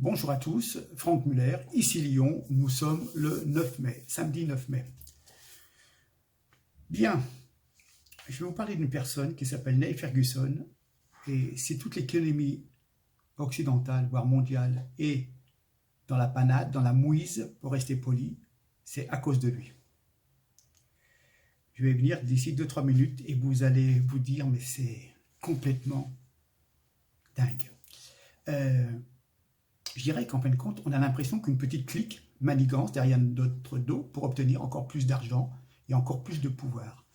Bonjour à tous, Franck Muller, ici Lyon, nous sommes le 9 mai, samedi 9 mai. Bien, je vais vous parler d'une personne qui s'appelle Neil Ferguson, et si toute l'économie occidentale, voire mondiale, est dans la panade, dans la mouise, pour rester poli, c'est à cause de lui. Je vais venir d'ici 2-3 minutes et vous allez vous dire, mais c'est complètement dingue. Je dirais qu'en fin de compte, on a l'impression qu'une petite clique manigance derrière notre dos pour obtenir encore plus d'argent et encore plus de pouvoir.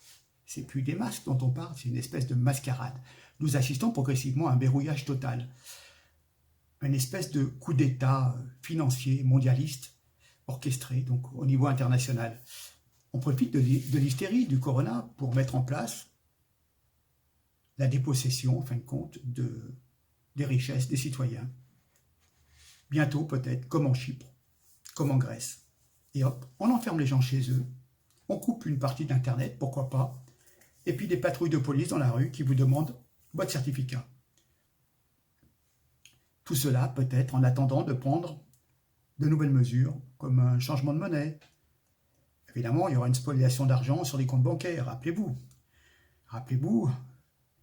C'est plus des masques dont on parle, c'est une espèce de mascarade. Nous assistons progressivement à un verrouillage total, une espèce de coup d'État financier, mondialiste, orchestré, donc au niveau international. On profite de l'hystérie du corona pour mettre en place la dépossession, en fin de compte, des richesses des citoyens. Bientôt, peut-être, comme en Chypre, comme en Grèce. Et hop, on enferme les gens chez eux, on coupe une partie d'Internet, pourquoi pas, et puis des patrouilles de police dans la rue qui vous demandent votre certificat. Tout cela, peut-être, en attendant de prendre de nouvelles mesures, comme un changement de monnaie. Évidemment, il y aura une spoliation d'argent sur les comptes bancaires, rappelez-vous. Rappelez-vous,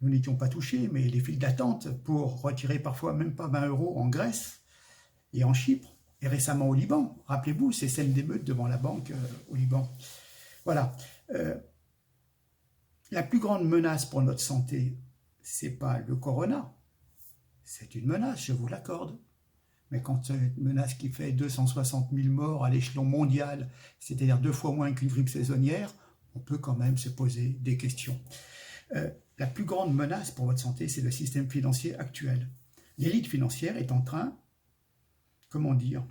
nous n'étions pas touchés, mais les files d'attente pour retirer parfois même pas 20 € en Grèce, et en Chypre, et récemment au Liban. Rappelez-vous ces scènes d'émeutes devant la banque au Liban. Voilà. La plus grande menace pour notre santé, c'est pas le corona. C'est une menace, je vous l'accorde. Mais quand c'est une menace qui fait 260 000 morts à l'échelon mondial, c'est-à-dire 2 fois moins qu'une grippe saisonnière, on peut quand même se poser des questions. La plus grande menace pour votre santé, c'est le système financier actuel. L'élite financière est en train, comment dire,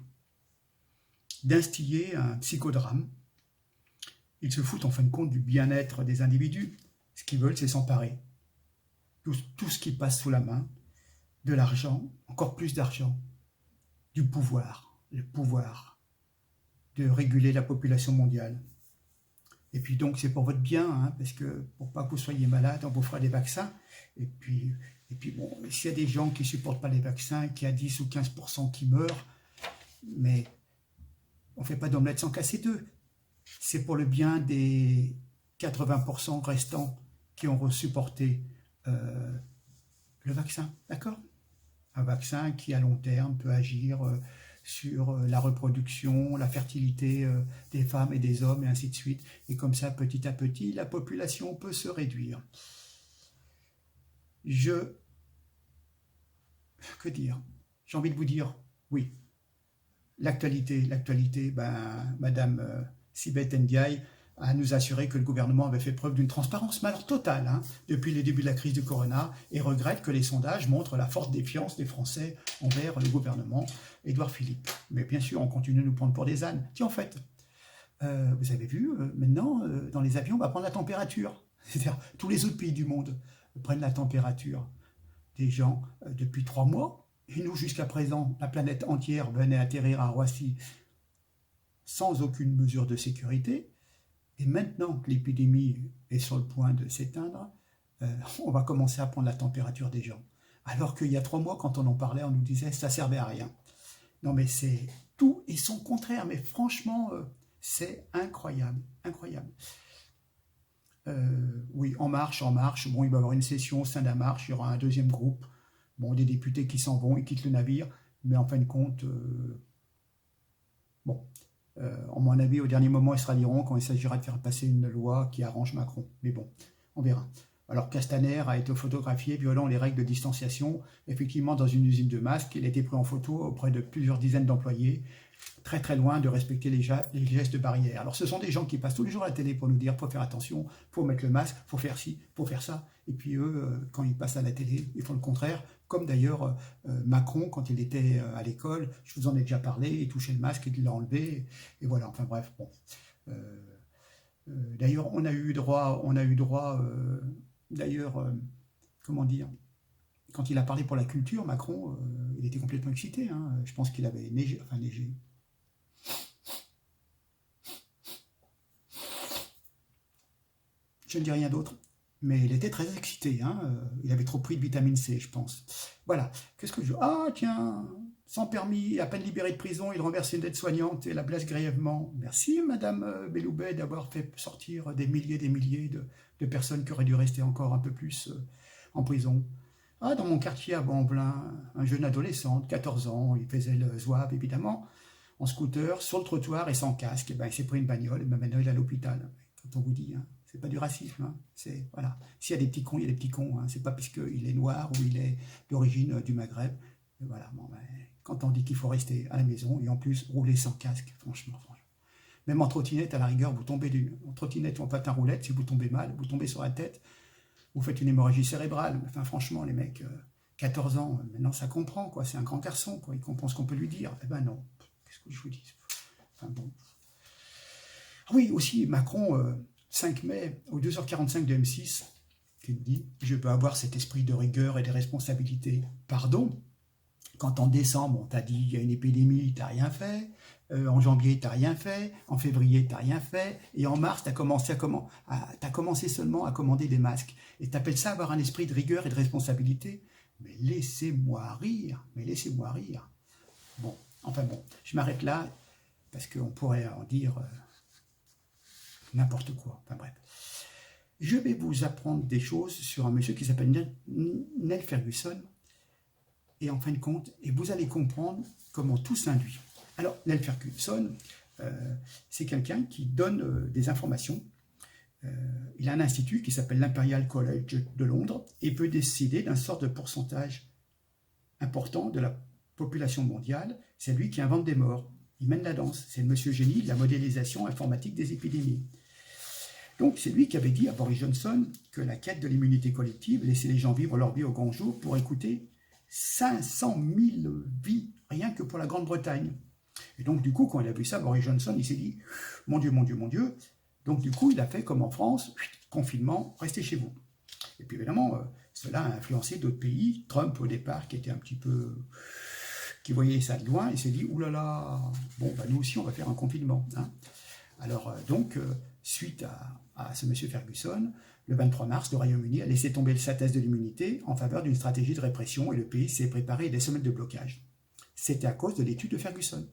d'instiller un psychodrame. Ils se foutent en fin de compte du bien-être des individus. Ce qu'ils veulent, c'est s'emparer. Tout ce qui passe sous la main, de l'argent, encore plus d'argent, du pouvoir, le pouvoir de réguler la population mondiale. Et puis donc c'est pour votre bien, hein, parce que pour pas que vous soyez malade, on vous fera des vaccins. Et puis bon, s'il y a des gens qui supportent pas les vaccins, qu'il y a 10 ou 15% qui meurent, mais on fait pas d'omelette sans casser deux. C'est pour le bien des 80% restants qui ont supporté le vaccin, d'accord? Un vaccin qui à long terme peut agir sur la reproduction, la fertilité des femmes et des hommes et ainsi de suite. Et comme ça, petit à petit, la population peut se réduire. Que dire? J'ai envie de vous dire, oui, l'actualité, Madame Sibeth Ndiaye a nous assuré que le gouvernement avait fait preuve d'une transparence, mais alors totale, hein, depuis les débuts de la crise du corona, et regrette que les sondages montrent la forte défiance des Français envers le gouvernement Édouard Philippe. Mais bien sûr, on continue de nous prendre pour des ânes. Tiens, en fait, vous avez vu, maintenant, dans les avions, on va prendre la température. C'est-à-dire, tous les autres pays du monde prennent la température des gens depuis 3 mois. Et nous, jusqu'à présent, la planète entière venait atterrir à Roissy sans aucune mesure de sécurité. Et maintenant que l'épidémie est sur le point de s'éteindre, on va commencer à prendre la température des gens. Alors qu'il y a 3 mois, quand on en parlait, on nous disait ça servait à rien. Non mais c'est tout et son contraire. Mais franchement, c'est incroyable, incroyable. Oui, En Marche. Bon, il va y avoir une session au sein de la Marche. Il y aura un deuxième groupe. Bon, des députés qui s'en vont, ils quittent le navire. Mais en fin de compte, bon. À mon avis, au dernier moment, ils se rallieront quand il s'agira de faire passer une loi qui arrange Macron. Mais bon, on verra. Alors Castaner a été photographié violant les règles de distanciation, effectivement dans une usine de masques. Il a été pris en photo auprès de plusieurs dizaines d'employés, très très loin de respecter les gestes de barrière. Alors ce sont des gens qui passent tous les jours à la télé pour nous dire faut faire attention, faut mettre le masque, faut faire ci, faut faire ça. Et puis eux, quand ils passent à la télé, ils font le contraire. Comme d'ailleurs Macron, quand il était à l'école, je vous en ai déjà parlé, il touchait le masque et il l'a enlevé. Et voilà, enfin bref, bon. D'ailleurs, on a eu droit, d'ailleurs, comment dire, quand il a parlé pour la culture, Macron, il était complètement excité. Hein. Je pense qu'il avait neigé. Je ne dis rien d'autre. Mais il était très excité. Hein. Il avait trop pris de vitamine C, je pense. Voilà. Qu'est-ce que je... Ah, tiens, Sans permis, à peine libéré de prison, il renverse une aide-soignante et la blesse grièvement. Merci, Madame Belloubet, d'avoir fait sortir des milliers de personnes qui auraient dû rester encore un peu plus en prison. Ah, dans mon quartier à Banblin, un jeune adolescent de 14 ans, il faisait le zouave, évidemment, en scooter, sur le trottoir et sans casque. Et ben, il s'est pris une bagnole et ben, maintenant il est à l'hôpital. Quand on vous dit, hein, c'est pas du racisme. Hein, c'est, voilà. S'il y a des petits cons, il y a des petits cons. Hein, c'est pas parce qu'il est noir ou il est d'origine du Maghreb. Et voilà, bon, ben, quand on dit qu'il faut rester à la maison et en plus rouler sans casque, franchement. Même en trottinette, à la rigueur, vous tombez en trottinette ou en patin roulette, si vous tombez mal, vous tombez sur la tête, vous faites une hémorragie cérébrale. Enfin, franchement, les mecs, 14 ans, maintenant ça comprend, quoi. C'est un grand garçon, quoi. Il comprend ce qu'on peut lui dire. Eh ben non, qu'est-ce que je vous dis? Enfin bon. Ah oui, aussi, Macron, 5 mai, au 2h45 de M6, qui dit « Je peux avoir cet esprit de rigueur et de responsabilité. » Pardon? Quand en décembre, on t'a dit il y a une épidémie, tu n'as rien fait. En janvier, tu n'as rien fait. En février, tu n'as rien fait. Et en mars, tu as commencé seulement à commander des masques. Et tu appelles ça avoir un esprit de rigueur et de responsabilité? Mais laissez-moi rire. Mais laissez-moi rire. Bon, enfin bon, je m'arrête là parce qu'on pourrait en dire n'importe quoi. Enfin bref. Je vais vous apprendre des choses sur un monsieur qui s'appelle Neil Ferguson. Et en fin de compte, et vous allez comprendre comment tout s'induit. Alors, Neil Ferguson, c'est quelqu'un qui donne des informations. Il a un institut qui s'appelle l'Imperial College de Londres et peut décider d'un sort de pourcentage important de la population mondiale. C'est lui qui invente des morts. Il mène la danse. C'est le monsieur génie de la modélisation informatique des épidémies. Donc, c'est lui qui avait dit à Boris Johnson que la quête de l'immunité collective laissait les gens vivre leur vie au grand jour pour écouter 500 000 vies, rien que pour la Grande-Bretagne. Et donc, du coup, quand il a vu ça, Boris Johnson, il s'est dit « Mon Dieu, mon Dieu, mon Dieu ». Donc, du coup, il a fait comme en France, confinement, restez chez vous. Et puis, évidemment, cela a influencé d'autres pays. Trump, au départ, qui était un petit peu... qui voyait ça de loin, il s'est dit « Ouh là là, bon, bah, nous aussi, on va faire un confinement. Hein ». Alors, suite à ce monsieur Ferguson, le 23 mars, le Royaume-Uni a laissé tomber sa thèse de l'immunité en faveur d'une stratégie de répression et le pays s'est préparé à des semaines de blocage. C'était à cause de l'étude de Ferguson.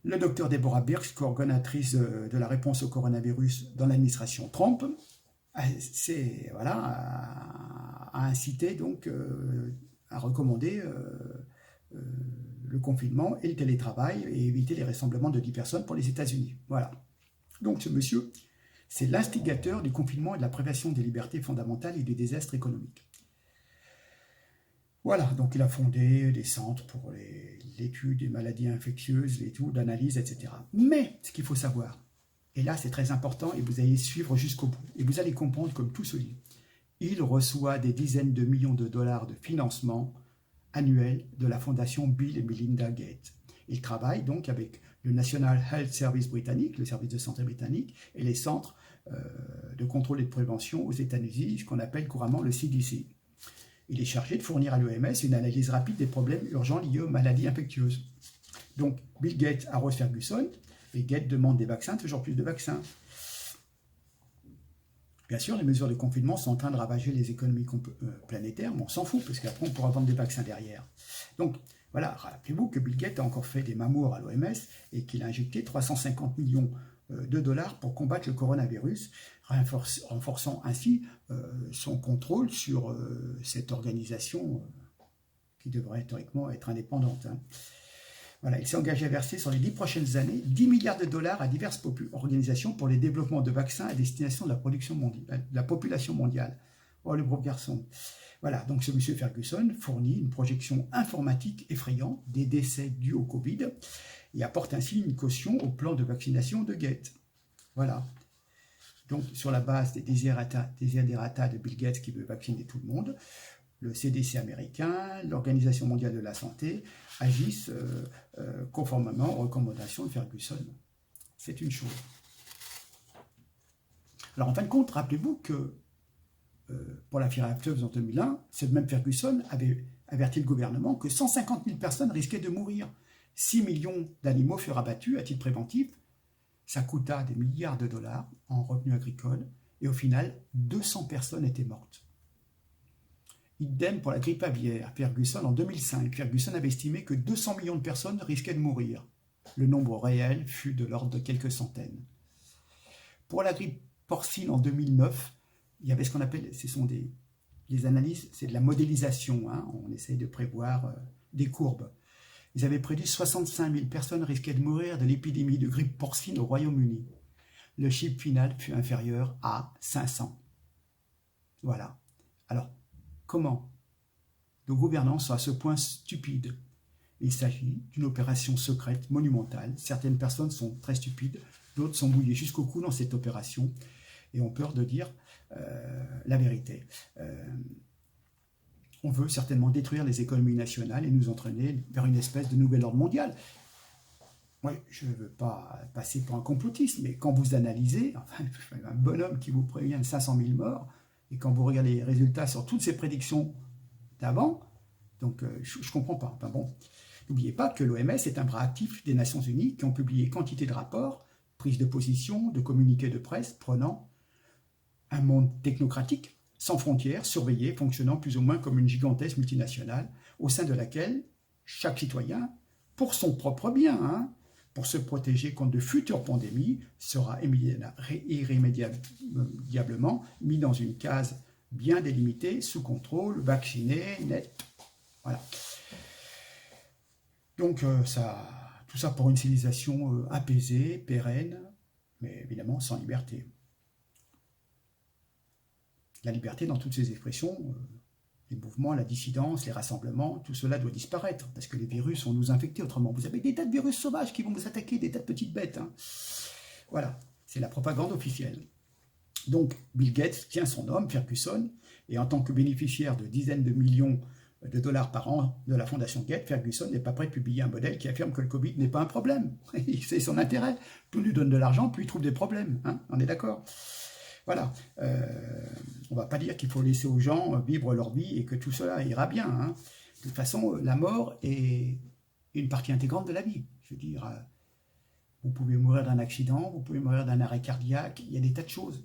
Le docteur Deborah Birx, coordonnatrice de la réponse au coronavirus dans l'administration Trump, a incité donc à recommander le confinement et le télétravail et éviter les rassemblements de 10 personnes pour les États-Unis. Voilà. Donc ce monsieur, c'est l'instigateur du confinement et de la privation des libertés fondamentales et du désastre économique. Voilà, donc il a fondé des centres pour l'étude des maladies infectieuses, et tout, d'analyse, etc. Mais ce qu'il faut savoir, et là c'est très important, et vous allez suivre jusqu'au bout, et vous allez comprendre comme tout se lit, il reçoit des dizaines de millions de dollars de financement annuel de la fondation Bill et Melinda Gates. Il travaille donc avec le National Health Service britannique, le service de santé britannique, et les centres de contrôle et de prévention aux États-Unis, ce qu'on appelle couramment le CDC. Il est chargé de fournir à l'OMS une analyse rapide des problèmes urgents liés aux maladies infectieuses. Donc, Bill Gates arrose Ferguson, et Gates demande des vaccins, toujours plus de vaccins. Bien sûr, les mesures de confinement sont en train de ravager les économies planétaires, mais on s'en fout, parce qu'après, on pourra vendre des vaccins derrière. Donc, voilà, rappelez-vous que Bill Gates a encore fait des mamours à l'OMS et qu'il a injecté 350 millions de dollars pour combattre le coronavirus, renforçant ainsi son contrôle sur cette organisation qui devrait théoriquement être indépendante. Hein. Voilà, il s'est engagé à verser sur les 10 prochaines années 10 milliards de dollars à diverses organisations pour les développements de vaccins à destination de la population mondiale. Oh, le gros garçon. Voilà, donc ce monsieur Ferguson fournit une projection informatique effrayante des décès dus au Covid et apporte ainsi une caution au plan de vaccination de Gates. Voilà. Donc, sur la base des desiderata de Bill Gates qui veut vacciner tout le monde, le CDC américain, l'Organisation mondiale de la santé agissent conformément aux recommandations de Ferguson. C'est une chose. Alors, en fin de compte, rappelez-vous que pour la fièvre afteuse en 2001, ce même Ferguson avait averti le gouvernement que 150 000 personnes risquaient de mourir. 6 millions d'animaux furent abattus à titre préventif. Ça coûta des milliards de dollars en revenus agricoles et au final, 200 personnes étaient mortes. Idem pour la grippe aviaire. Ferguson, en 2005, Ferguson avait estimé que 200 millions de personnes risquaient de mourir. Le nombre réel fut de l'ordre de quelques centaines. Pour la grippe porcine en 2009, il y avait ce qu'on appelle, ce sont des analyses, c'est de la modélisation, hein, on essaye de prévoir des courbes. Ils avaient prédit 65 000 personnes risquaient de mourir de l'épidémie de grippe porcine au Royaume-Uni. Le chiffre final fut inférieur à 500. Voilà. Alors, comment nos gouvernants sont à ce point stupides? Il s'agit d'une opération secrète monumentale. Certaines personnes sont très stupides, d'autres sont mouillées jusqu'au cou dans cette opération et ont peur de dire la vérité. On veut certainement détruire les économies nationales et nous entraîner vers une espèce de nouvel ordre mondial. Moi, je ne veux pas passer pour un complotiste, mais quand vous analysez, enfin, un bonhomme qui vous prévient de 500 000 morts, et quand vous regardez les résultats sur toutes ces prédictions d'avant, donc je ne comprends pas. Enfin bon, n'oubliez pas que l'OMS est un bras actif des Nations Unies qui ont publié quantité de rapports, prises de position, de communiqués de presse, prenant un monde technocratique, sans frontières, surveillé, fonctionnant plus ou moins comme une gigantesque multinationale, au sein de laquelle chaque citoyen, pour son propre bien, hein, pour se protéger contre de futures pandémies, sera irrémédiablement mis dans une case bien délimitée, sous contrôle, vacciné, net. Voilà. Donc tout ça pour une civilisation apaisée, pérenne, mais évidemment sans liberté. La liberté dans toutes ses expressions, les mouvements, la dissidence, les rassemblements, tout cela doit disparaître, parce que les virus vont nous infecter autrement. Vous avez des tas de virus sauvages qui vont vous attaquer, des tas de petites bêtes. Hein. Voilà, c'est la propagande officielle. Donc, Bill Gates tient son homme, Ferguson, et en tant que bénéficiaire de dizaines de millions de dollars par an de la fondation Gates, Ferguson n'est pas prêt de publier un modèle qui affirme que le Covid n'est pas un problème. C'est son intérêt. Plus on lui donne de l'argent, plus il trouve des problèmes. Hein, on est d'accord ? Voilà, on ne va pas dire qu'il faut laisser aux gens vivre leur vie et que tout cela ira bien. Hein. De toute façon, la mort est une partie intégrante de la vie. Je veux dire, vous pouvez mourir d'un accident, vous pouvez mourir d'un arrêt cardiaque, il y a des tas de choses.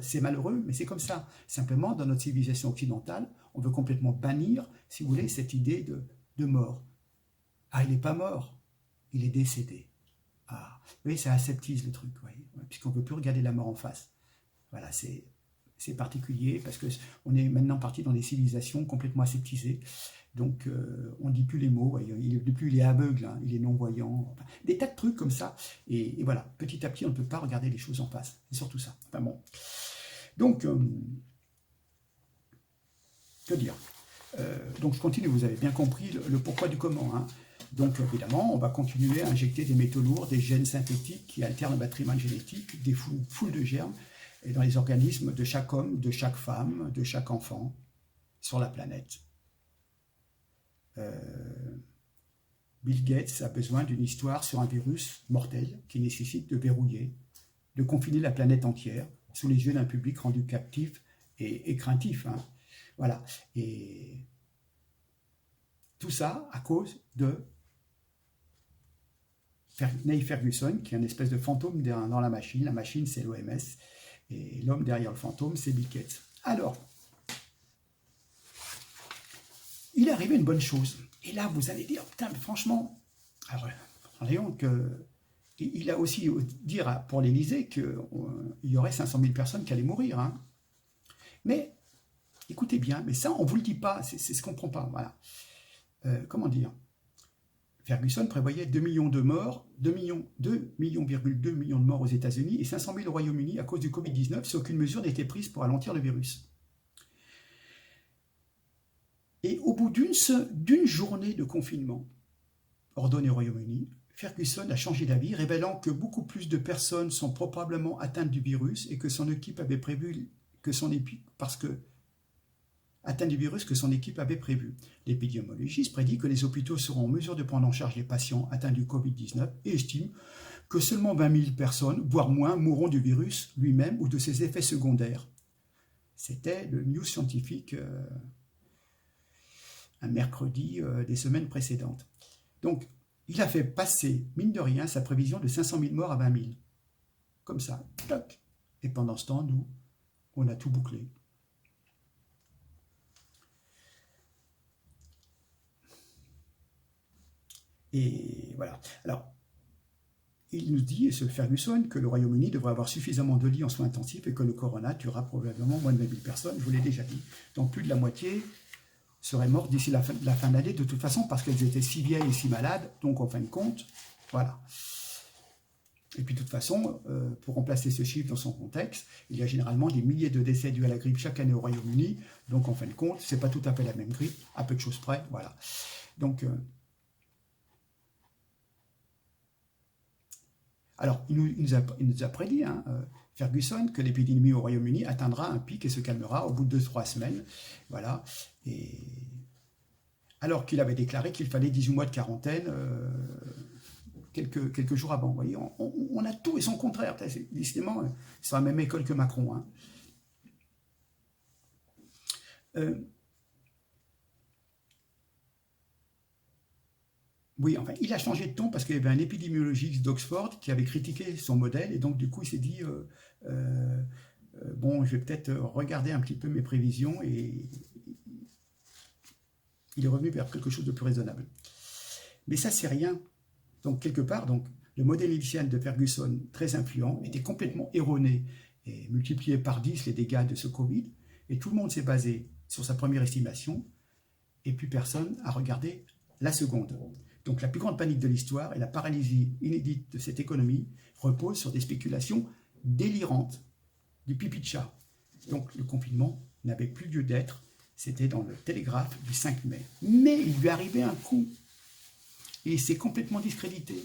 C'est malheureux, mais c'est comme ça. Simplement, dans notre civilisation occidentale, on veut complètement bannir, si vous voulez, cette idée de mort. Ah, il n'est pas mort, il est décédé. Ah, vous voyez, ça aseptise le truc, puisqu'on ne peut plus regarder la mort en face. Voilà, c'est particulier parce qu'on est maintenant parti dans des civilisations complètement aseptisées. Donc, on ne dit plus les mots. Depuis, il est aveugle, hein, il est non-voyant. Enfin, des tas de trucs comme ça. Et voilà, petit à petit, on ne peut pas regarder les choses en face. C'est surtout ça. Enfin bon. Donc, que dire donc, je continue. Vous avez bien compris le pourquoi du comment. Hein. Donc, évidemment, on va continuer à injecter des métaux lourds, des gènes synthétiques qui altèrent le patrimoine génétique, des foules de germes, et dans les organismes de chaque homme, de chaque femme, de chaque enfant sur la planète. Bill Gates a besoin d'une histoire sur un virus mortel qui nécessite de verrouiller, de confiner la planète entière sous les yeux d'un public rendu captif et craintif. Hein. Voilà. Et tout ça à cause de Neil Ferguson, qui est une espèce de fantôme dans la machine. La machine, c'est l'OMS. Et l'homme derrière le fantôme, c'est Bill Gates. Alors, il est arrivé une bonne chose. Et là, vous allez dire, putain, mais franchement, alors, il a aussi dire pour l'Élysée qu'il y aurait 500 000 personnes qui allaient mourir. Hein. Mais, écoutez bien, mais ça, on ne vous le dit pas, c'est ce qu'on ne comprend pas. Voilà. Comment dire ? Ferguson prévoyait 2 millions de morts, 2,2 millions de morts aux États-Unis et 500 000 au Royaume-Uni à cause du Covid-19 si aucune mesure n'était prise pour ralentir le virus. Et au bout d'une journée de confinement ordonné au Royaume-Uni, Ferguson a changé d'avis, révélant que beaucoup plus de personnes sont probablement atteintes du virus et que son équipe avait prévu que son équipe, parce que atteint du virus que son équipe avait prévu. L'épidémiologiste prédit que les hôpitaux seront en mesure de prendre en charge les patients atteints du Covid-19 et estime que seulement 20 000 personnes, voire moins, mourront du virus lui-même ou de ses effets secondaires. C'était le News Scientifique un mercredi des semaines précédentes. Donc, il a fait passer, mine de rien, sa prévision de 500 000 morts à 20 000. Comme ça, toc. Et pendant ce temps, nous, on a tout bouclé. Et voilà. Alors, il nous dit, ce Ferguson, que le Royaume-Uni devrait avoir suffisamment de lits en soins intensifs et que le corona tuera probablement moins de 20 000 personnes, je vous l'ai déjà dit. Donc plus de la moitié seraient mortes d'ici la fin de l'année, de toute façon, parce qu'elles étaient si vieilles et si malades, donc en fin de compte, voilà. Et puis de toute façon, pour remplacer ce chiffre dans son contexte, il y a généralement des milliers de décès dus à la grippe chaque année au Royaume-Uni, donc en fin de compte, c'est pas tout à fait la même grippe, à peu de choses près, voilà. Donc, alors, il nous a prédit, Ferguson, que l'épidémie au Royaume-Uni atteindra un pic et se calmera au bout de 2-3 semaines, voilà. Et alors qu'il avait déclaré qu'il fallait 18 mois de quarantaine, quelques jours avant. Vous voyez, on a tout et son contraire. Décidément, c'est la même école que Macron. Oui, enfin, il a changé de ton parce qu'il y avait un épidémiologiste d'Oxford qui avait critiqué son modèle et donc du coup il s'est dit bon, je vais peut-être regarder un petit peu mes prévisions et il est revenu vers quelque chose de plus raisonnable. Mais ça, c'est rien. Donc, quelque part, donc, le modèle initial de Ferguson, très influent, était complètement erroné et multiplié par 10 les dégâts de ce Covid. Et tout le monde s'est basé sur sa première estimation et plus personne a regardé la seconde. Donc, la plus grande panique de l'histoire et la paralysie inédite de cette économie reposent sur des spéculations délirantes, du pipi de chat. Donc, le confinement n'avait plus lieu d'être. C'était dans le Télégraphe du 5 mai. Mais il lui arrivait un coup. Et c'est complètement discrédité.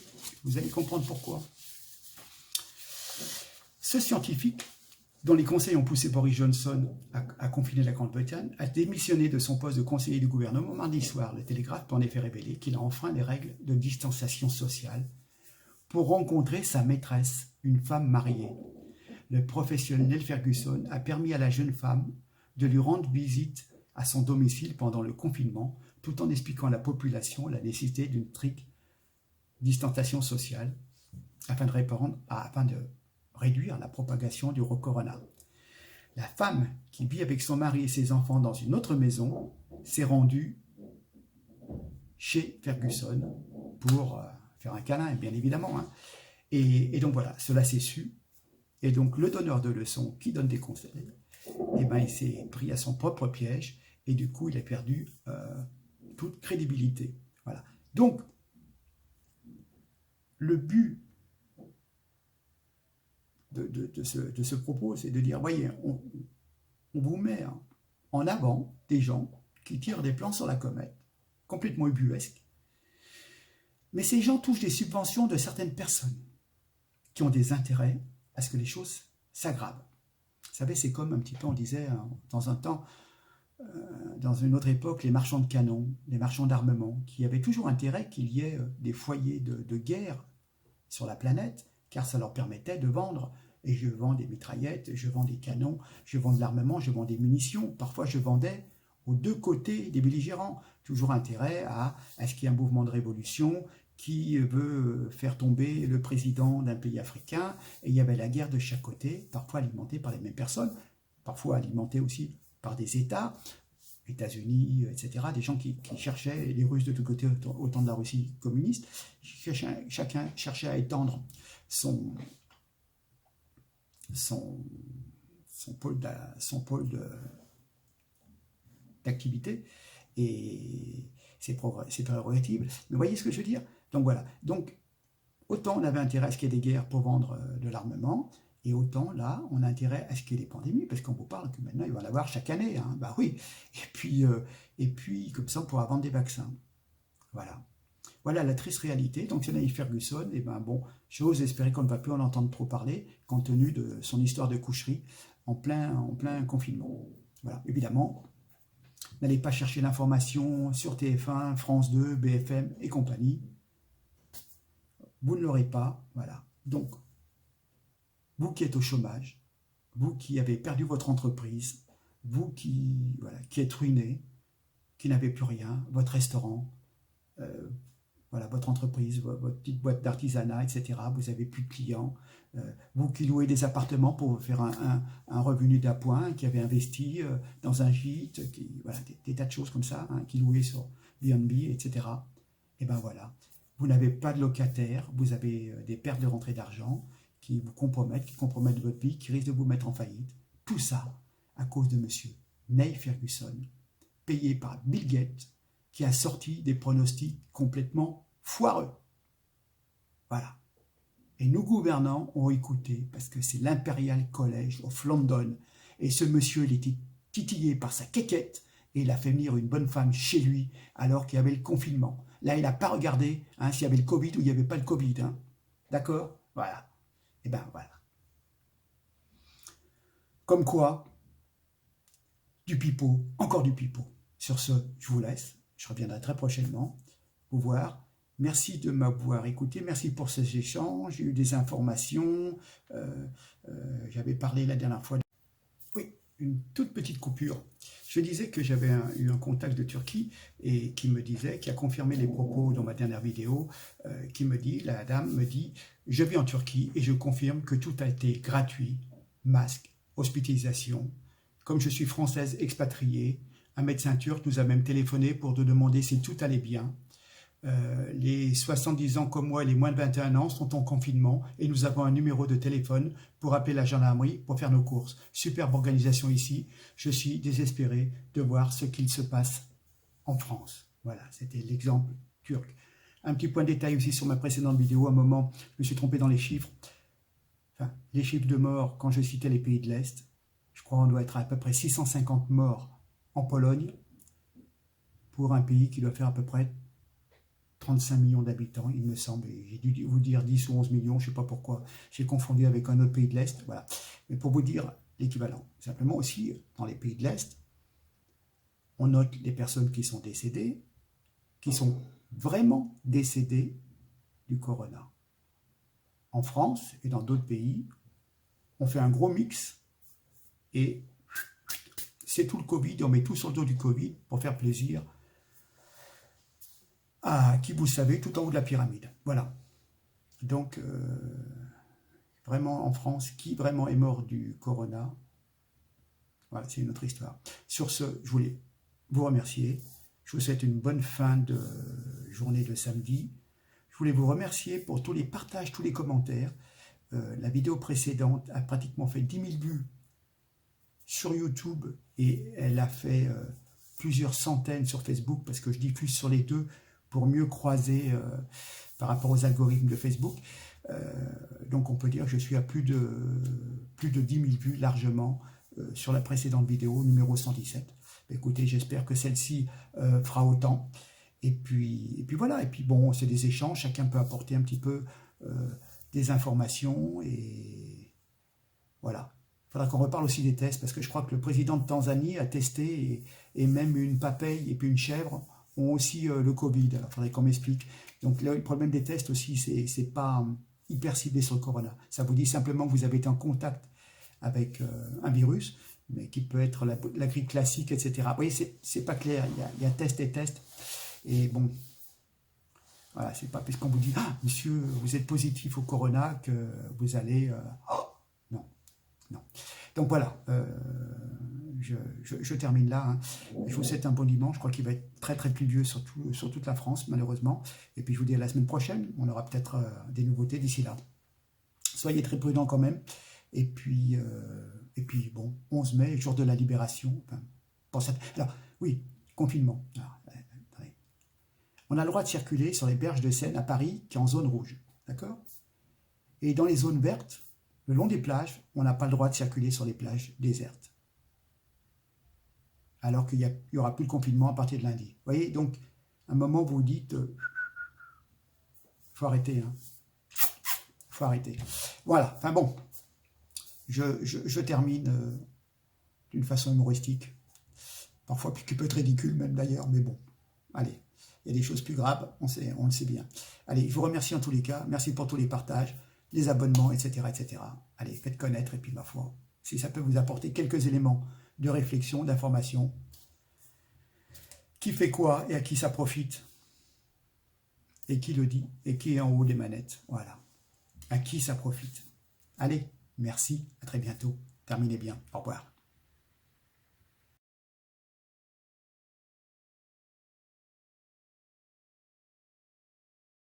Vous allez comprendre pourquoi. Ce scientifique, dont les conseils ont poussé Boris Johnson à confiner la Grande-Bretagne, a démissionné de son poste de conseiller du gouvernement mardi soir. Le Télégraphe peut en effet révéler qu'il a enfreint les règles de distanciation sociale pour rencontrer sa maîtresse, une femme mariée. Le professionnel Ferguson a permis à la jeune femme de lui rendre visite à son domicile pendant le confinement, tout en expliquant à la population la nécessité d'une stricte distanciation sociale afin de réduire la propagation du corona. La femme qui vit avec son mari et ses enfants dans une autre maison s'est rendue chez Ferguson pour faire un câlin, bien évidemment. Et donc voilà, cela s'est su. Et donc le donneur de leçons qui donne des conseils, il s'est pris à son propre piège et du coup il a perdu toute crédibilité. Voilà. Donc, le but de ce propos, c'est de dire, voyez, on vous met en avant des gens qui tirent des plans sur la comète, complètement ubuesques, mais ces gens touchent des subventions de certaines personnes qui ont des intérêts à ce que les choses s'aggravent. Vous savez, c'est comme un petit peu, on disait dans un temps, dans une autre époque, les marchands de canons, les marchands d'armement, qui avaient toujours intérêt qu'il y ait des foyers de guerre sur la planète, car ça leur permettait de vendre. Et je vends des mitraillettes, je vends des canons, je vends de l'armement, je vends des munitions. Parfois, je vendais aux deux côtés des belligérants. Toujours intérêt à ce qu'il y ait un mouvement de révolution qui veut faire tomber le président d'un pays africain. Et il y avait la guerre de chaque côté, parfois alimentée par les mêmes personnes, parfois alimentée aussi par des États, États-Unis, etc., des gens qui cherchaient, les Russes de tous côtés au temps de la Russie communiste, chacun cherchait à étendre son pôle d'activité, et ses prérogatives. Mais vous voyez ce que je veux dire? Donc voilà. Donc, autant on avait intérêt à ce qu'il y ait des guerres pour vendre de l'armement, et autant là, on a intérêt à ce qu'il y ait des pandémies, parce qu'on vous parle que maintenant, il va en avoir chaque année. Bah oui. Et puis, comme ça, on pourra vendre des vaccins. Voilà. Voilà la triste réalité. Donc, c'est Naïf Ferguson. Et ben bon, j'ose espérer qu'on ne va plus en entendre trop parler, compte tenu de son histoire de coucherie en plein confinement. Voilà. Évidemment, n'allez pas chercher l'information sur TF1, France 2, BFM et compagnie. Vous ne l'aurez pas. Voilà. Donc, vous qui êtes au chômage, vous qui avez perdu votre entreprise, vous qui êtes ruiné, qui n'avez plus rien, votre restaurant, votre entreprise, votre petite boîte d'artisanat, etc. Vous n'avez plus de clients. Vous qui louez des appartements pour vous faire un revenu d'appoint, qui avez investi dans un gîte, des tas de choses comme ça, qui louaient sur B&B, etc. Et ben voilà, vous n'avez pas de locataire, vous avez des pertes de rentrée d'argent qui vous compromettent, qui compromettent votre vie, qui risquent de vous mettre en faillite. Tout ça à cause de monsieur Neil Ferguson, payé par Bill Gates, qui a sorti des pronostics complètement foireux. Voilà. Et nos gouvernants ont écouté, parce que c'est l'Imperial College of London, et ce monsieur, il était titillé par sa quéquette, et il a fait venir une bonne femme chez lui, alors qu'il y avait le confinement. Là, il n'a pas regardé s'il y avait le Covid ou il n'y avait pas le Covid. Hein. D'accord? Voilà. Et bien, voilà. Comme quoi, du pipeau, encore du pipeau. Sur ce, je vous laisse. Je reviendrai très prochainement vous voir. Merci de m'avoir écouté. Merci pour ces échanges. J'ai eu des informations. J'avais parlé la dernière fois. Oui, une toute petite coupure. Je disais que j'avais eu un contact de Turquie et qui me disait, qui a confirmé les propos dans ma dernière vidéo, la dame me dit, je vis en Turquie et je confirme que tout a été gratuit, masque, hospitalisation. Comme je suis française expatriée, un médecin turc nous a même téléphoné pour nous demander si tout allait bien. Les 70 ans comme moi et les moins de 21 ans sont en confinement et nous avons un numéro de téléphone pour appeler la gendarmerie pour faire nos courses. Superbe organisation ici. Je suis désespéré de voir ce qu'il se passe en France. Voilà, c'était l'exemple turc. Un petit point de détail aussi sur ma précédente vidéo. À un moment, je me suis trompé dans les chiffres. Enfin, les chiffres de morts, quand je citais les pays de l'Est, je crois qu'on doit être à peu près 650 morts en Pologne pour un pays qui doit faire à peu près 35 millions d'habitants, il me semble. J'ai dû vous dire 10 ou 11 millions, je ne sais pas pourquoi. J'ai confondu avec un autre pays de l'Est. Voilà. Mais pour vous dire l'équivalent. Simplement aussi, dans les pays de l'Est, on note les personnes qui sont décédées, qui sont vraiment décédées du corona. En France et dans d'autres pays, on fait un gros mix et c'est tout le Covid, on met tout sur le dos du Covid pour faire plaisir à qui, vous savez, tout en haut de la pyramide. Voilà. Donc, vraiment en France, qui vraiment est mort du corona? Voilà, c'est une autre histoire. Sur ce, je voulais vous remercier. Je vous souhaite une bonne fin de journée de samedi. Je voulais vous remercier pour tous les partages, tous les commentaires. La vidéo précédente a pratiquement fait 10 000 vues sur YouTube et elle a fait plusieurs centaines sur Facebook parce que je diffuse sur les deux pour mieux croiser par rapport aux algorithmes de Facebook. Donc on peut dire que je suis à plus de 10 000 vues largement sur la précédente vidéo, numéro 117. Écoutez, j'espère que celle-ci fera autant. Et puis voilà, et puis bon, c'est des échanges, chacun peut apporter un petit peu des informations, et voilà. Il faudra qu'on reparle aussi des tests, parce que je crois que le président de Tanzanie a testé, et même une papaye et puis une chèvre ont aussi le Covid. Alors il faudrait qu'on m'explique. Donc le problème des tests aussi, c'est pas hyper ciblé sur le corona. Ça vous dit simplement que vous avez été en contact avec un virus, mais qui peut être la grippe classique, etc. Vous voyez, c'est pas clair, il y a test et test. Et bon, voilà, c'est pas parce qu'on vous dit « Ah, monsieur, vous êtes positif au corona que vous allez... Non, non. » Donc voilà, je termine là. Hein. Je vous souhaite un bon dimanche. Je crois qu'il va être très très pluvieux sur toute la France, malheureusement. Et puis je vous dis à la semaine prochaine. On aura peut-être des nouveautés d'ici là. Soyez très prudents quand même. Et puis bon, 11 mai, jour de la libération. Enfin, alors, oui, confinement. Alors, on a le droit de circuler sur les berges de Seine à Paris, qui est en zone rouge. D'accord? Et dans les zones vertes, le long des plages, on n'a pas le droit de circuler sur les plages désertes. Alors qu'il n'y aura plus de confinement à partir de lundi. Vous voyez, donc, à un moment, vous vous dites, faut arrêter. Hein. Faut arrêter. Voilà, enfin bon, je termine d'une façon humoristique. Parfois, qui peut être ridicule même d'ailleurs, mais bon, allez. Il y a des choses plus graves, on le sait bien. Allez, je vous remercie en tous les cas. Merci pour tous les partages, les abonnements, etc., etc. Allez, faites connaître, et puis ma foi, si ça peut vous apporter quelques éléments de réflexion, d'information, qui fait quoi et à qui ça profite, et qui le dit, et qui est en haut des manettes, voilà. À qui ça profite. Allez, merci, à très bientôt. Terminez bien, au revoir.